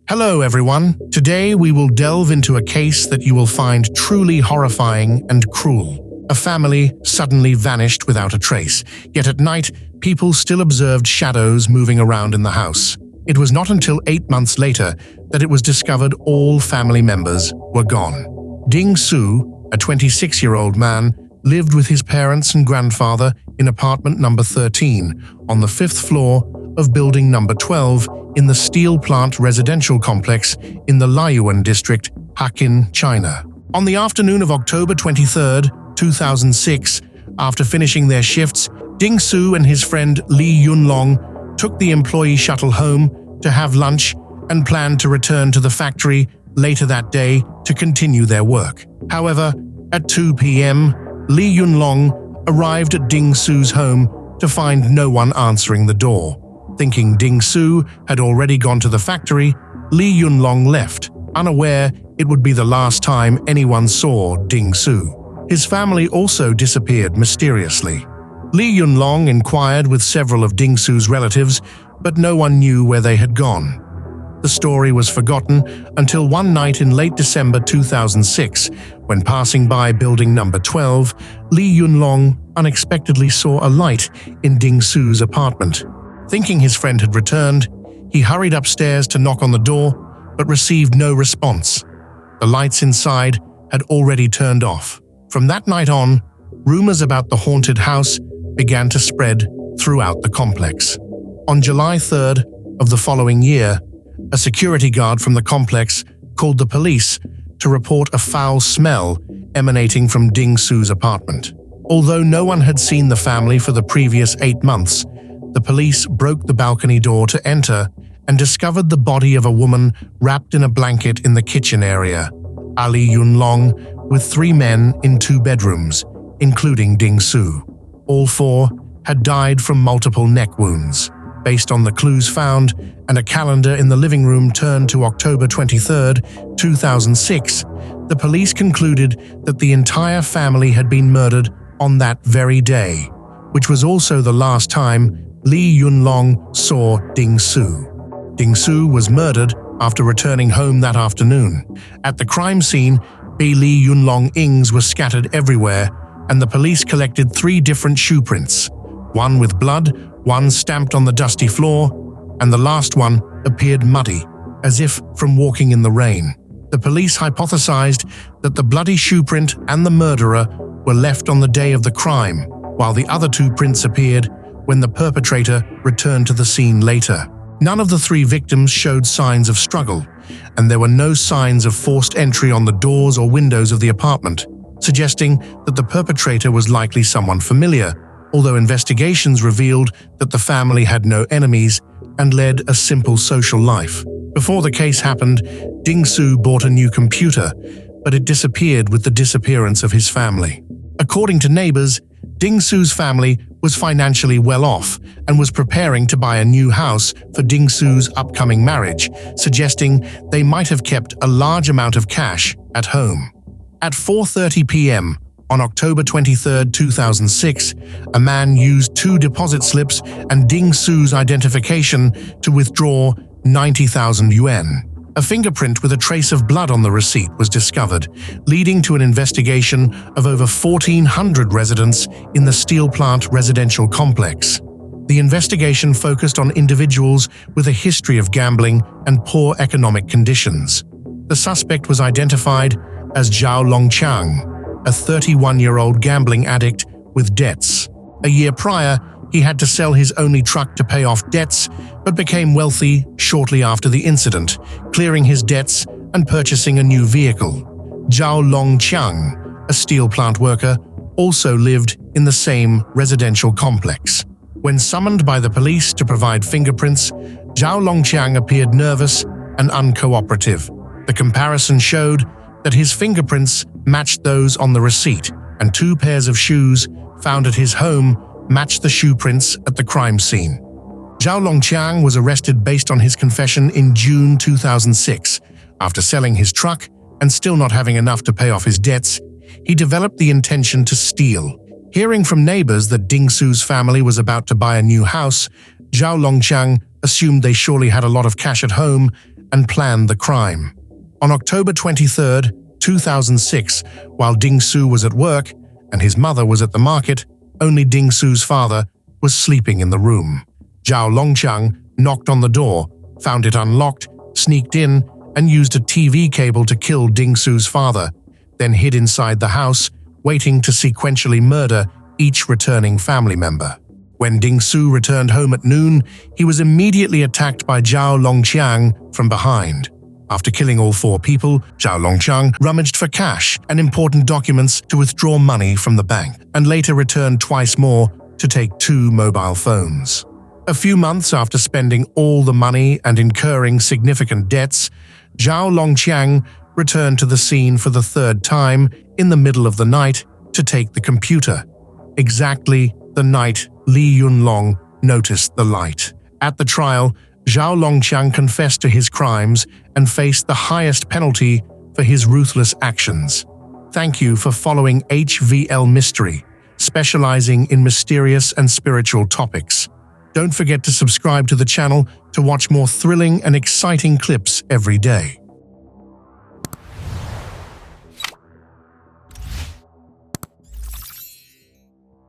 Hello everyone, today we will delve into a case that you will find truly horrifying and cruel. A family suddenly vanished without a trace, yet at night, people still observed shadows moving around in the house. It was not until 8 months later that it was discovered all family members were gone. Ding Su, a 26-year-old man, lived with his parents and grandfather in apartment number 13 on the 5th floor of building number 12 in the steel plant residential complex in the Liuan district, Hakin, China. On the afternoon of October 23, 2006, after finishing their shifts, Ding Su and his friend Li Yunlong took the employee shuttle home to have lunch and planned to return to the factory later that day to continue their work. However, at 2 p.m., Li Yunlong arrived at Ding Su's home to find no one answering the door. Thinking Ding Su had already gone to the factory, Li Yunlong left, unaware it would be the last time anyone saw Ding Su. His family also disappeared mysteriously. Li Yunlong inquired with several of Ding Su's relatives, but no one knew where they had gone. The story was forgotten until one night in late December 2006, when passing by building number 12, Li Yunlong unexpectedly saw a light in Ding Su's apartment. Thinking his friend had returned, he hurried upstairs to knock on the door, but received no response. The lights inside had already turned off. From that night on, rumors about the haunted house began to spread throughout the complex. On July 3rd of the following year, a security guard from the complex called the police to report a foul smell emanating from Ding Su's apartment. Although no one had seen the family for the previous 8 months, the police broke the balcony door to enter and discovered the body of a woman wrapped in a blanket in the kitchen area. Ali Yunlong, with 3 men in 2 bedrooms, including Ding Su. All 4 had died from multiple neck wounds. Based on the clues found and a calendar in the living room turned to October 23, 2006, the police concluded that the entire family had been murdered on that very day, which was also the last time Li Yunlong saw Ding Su. Ding Su was murdered after returning home that afternoon. At the crime scene, Li Yunlong ings were scattered everywhere, and the police collected 3 different shoe prints, one with blood, one stamped on the dusty floor, and the last one appeared muddy, as if from walking in the rain. The police hypothesized that the bloody shoe print and the murderer were left on the day of the crime, while the other 2 prints appeared when the perpetrator returned to the scene later. None of the 3 victims showed signs of struggle, and there were no signs of forced entry on the doors or windows of the apartment, suggesting that the perpetrator was likely someone familiar, although investigations revealed that the family had no enemies and led a simple social life. Before the case happened, Ding Su bought a new computer, but it disappeared with the disappearance of his family. According to neighbors, Ding Su's family was financially well off and was preparing to buy a new house for Ding Su's upcoming marriage, suggesting they might have kept a large amount of cash at home. At 4:30 p.m. on October 23, 2006, a man used 2 deposit slips and Ding Su's identification to withdraw 90,000 yuan. A fingerprint with a trace of blood on the receipt was discovered, leading to an investigation of over 1,400 residents in the steel plant residential complex. The investigation focused on individuals with a history of gambling and poor economic conditions. The suspect was identified as Zhao Longqiang, a 31-year-old gambling addict with debts. A year prior, he had to sell his only truck to pay off debts, but became wealthy shortly after the incident, clearing his debts and purchasing a new vehicle. Zhao Longqiang, a steel plant worker, also lived in the same residential complex. When summoned by the police to provide fingerprints, Zhao Longqiang appeared nervous and uncooperative. The comparison showed that his fingerprints matched those on the receipt, and 2 pairs of shoes found at his home matched the shoe prints at the crime scene. Zhao Longqiang was arrested based on his confession in June 2006. After selling his truck and still not having enough to pay off his debts, he developed the intention to steal. Hearing from neighbors that Ding Su's family was about to buy a new house, Zhao Longqiang assumed they surely had a lot of cash at home and planned the crime. On October 23, 2006, while Ding Su was at work and his mother was at the market, only Ding Su's father was sleeping in the room. Zhao Longqiang knocked on the door, found it unlocked, sneaked in, and used a TV cable to kill Ding Su's father, then hid inside the house, waiting to sequentially murder each returning family member. When Ding Su returned home at noon, he was immediately attacked by Zhao Longqiang from behind. After killing all 4 people, Zhao Longqiang rummaged for cash and important documents to withdraw money from the bank, and later returned twice more to take 2 mobile phones. A few months after spending all the money and incurring significant debts, Zhao Longqiang returned to the scene for the 3rd time in the middle of the night to take the computer. Exactly the night Li Yunlong noticed the light. At the trial, Zhao Longqiang confessed to his crimes and faced the highest penalty for his ruthless actions. Thank you for following HVL Mystery, specializing in mysterious and spiritual topics. Don't forget to subscribe to the channel to watch more thrilling and exciting clips every day.